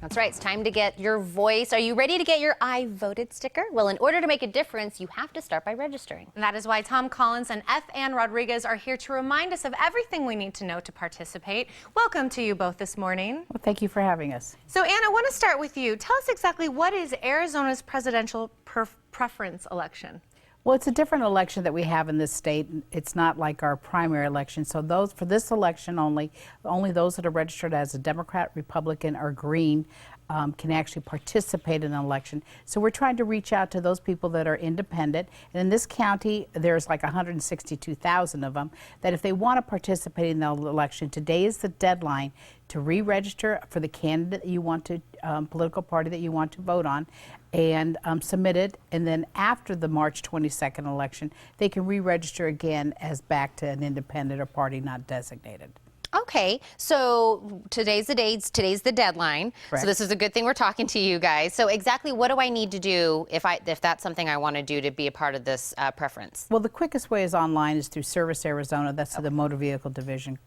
That's right. It's time to get your voice. Are you ready to get your I voted sticker? Well, in order to make a difference, you have to start by registering. And that is why Tom Collins and F. Ann Rodriguez are here to remind us of everything we need to know to participate. Welcome to you both this morning. Well, thank you for having us. So, Ann, I want to start with you. Tell us exactly what is Arizona's presidential preference election? Well, it's a different election that we have in this state. It's not like our primary election. So those for this election only those that are registered as a Democrat, Republican, or Green can actually participate in an election. So we're trying to reach out to those people that are independent. And in this county, there's like 162,000 of them, that if they want to participate in the election, today is the deadline to re-register for the candidate that you want to, political party that you want to vote on, and submit it. And then after the March 22nd election, they can re-register again as back to an independent or party not designated. Okay, so today's the date, today's the deadline. Correct. So this is a good thing we're talking to you guys. So exactly what do I need to do if that's something I want to do to be a part of this preference? Well, the quickest way is online, is through Service Arizona. That's the Motor Vehicle Division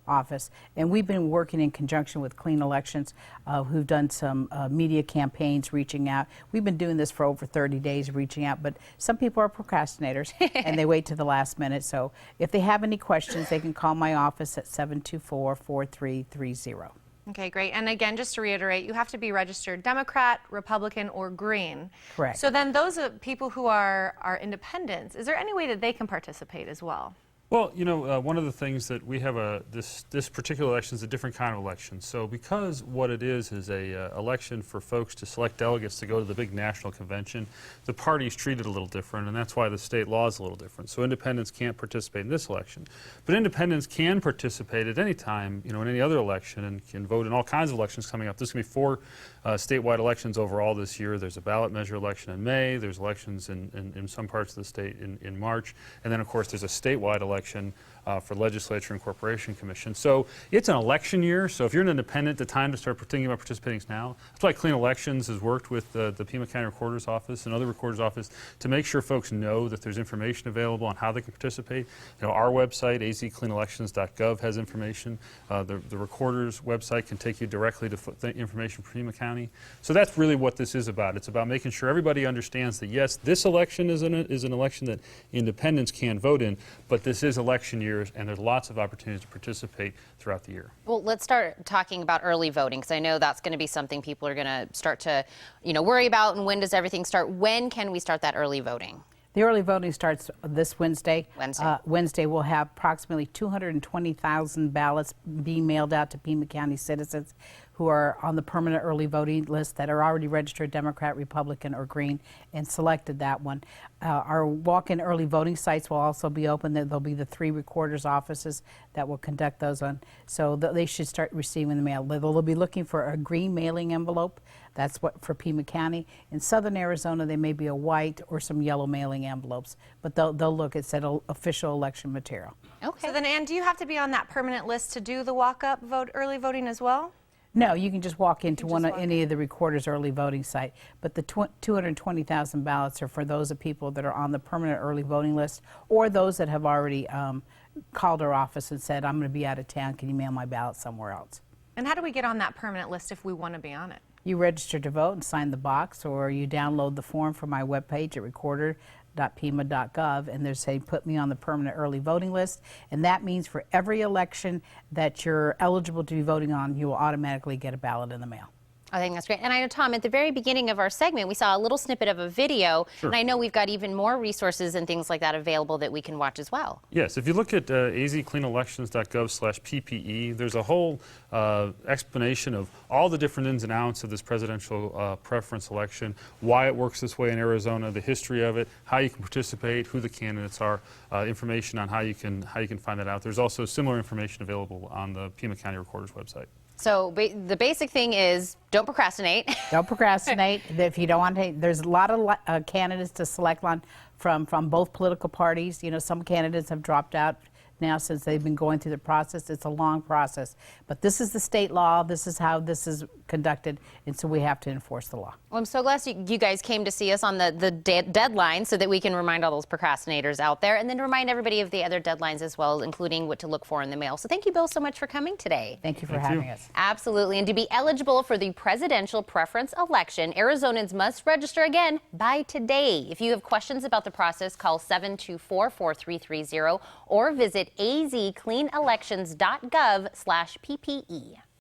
office. And we've been working in conjunction with Clean Elections, who've done some media campaigns reaching out. We've been doing this for over 30 days, reaching out, but some people are procrastinators and they wait to the last minute. So if they have any questions, they can call my office at 724-4330. Okay, great. And again, just to reiterate, you have to be registered Democrat, Republican, or Green. Correct. So then those are people who are independents. Is there any way that they can participate as well? Well, you know, one of the things that we have this particular election is a different kind of election. So because what it is a election for folks to select delegates to go to the big national convention, the parties treat it a little different, and that's why the state law is a little different. So independents can't participate in this election. But independents can participate at any time, you know, in any other election, and can vote in all kinds of elections coming up. There's going to be 4 statewide elections overall this year. There's a ballot measure election in May. There's elections in some parts of the state in March. And then, of course, there's a statewide election for Legislature and Corporation Commission. So it's an election year. So if you're an independent, the time to start thinking about participating is now. That's why Clean Elections has worked with the Pima County Recorder's Office and other recorders' office to make sure folks know that there's information available on how they can participate. You know, our website, azcleanelections.gov, has information. The Recorder's website can take you directly to information for Pima County. So that's really what this is about. It's about making sure everybody understands that, yes, this election is an election that independents can vote in, but this is election year, and there's lots of opportunities to participate throughout the year. Well, let's start talking about early voting, because I know that's going to be something people are going to start to, you know, worry about. And when does everything start? When can we start that early voting? The early voting starts this Wednesday. Wednesday we'll have approximately 220,000 ballots being mailed out to Pima County citizens who are on the permanent early voting list that are already registered Democrat, Republican, or Green and selected that one. Our walk-in early voting sites will also be open. There'll be the 3 recorders' offices that will conduct those on. So they should start receiving the mail. They'll be looking for a green mailing envelope. That's what for Pima County. In southern Arizona, they may be a white or some yellow mailing envelopes, but they'll look at official election material. Okay. So then, Ann, do you have to be on that permanent list to do the walk-up early voting as well? No, you can just walk into any of the recorders' early voting site. But the 220,000 ballots are for those of people that are on the permanent early voting list, or those that have already called our office and said, I'm going to be out of town, can you mail my ballot somewhere else? And how do we get on that permanent list if we want to be on it? You register to vote and sign the box, or you download the form from my webpage at recorder.pima.gov, and they're saying put me on the permanent early voting list. And that means for every election that you're eligible to be voting on, you will automatically get a ballot in the mail. I think that's great. And I know, Tom, at the very beginning of our segment, we saw a little snippet of a video. Sure. And I know we've got even more resources and things like that available that we can watch as well. Yes, if you look at azcleanelections.gov/PPE, there's a whole explanation of all the different ins and outs of this presidential preference election, why it works this way in Arizona, the history of it, how you can participate, who the candidates are, information on how you can find that out. There's also similar information available on the Pima County Recorder's website. So the basic thing is don't procrastinate. Don't procrastinate. If you don't want to, there's a lot of candidates to select on from both political parties. You know, some candidates have dropped out now since they've been going through the process. It's a long process. But this is the state law. This is how this is conducted, and so we have to enforce the law. Well, I'm so glad you guys came to see us on the deadline so that we can remind all those procrastinators out there, and then remind everybody of the other deadlines as well, including what to look for in the mail. So thank you, Bill, so much for coming today. Thank you for having us. Absolutely. And to be eligible for the presidential preference election, Arizonans must register again by today. If you have questions about the process, call 724-4330 or visit azcleanelections.gov/PPE.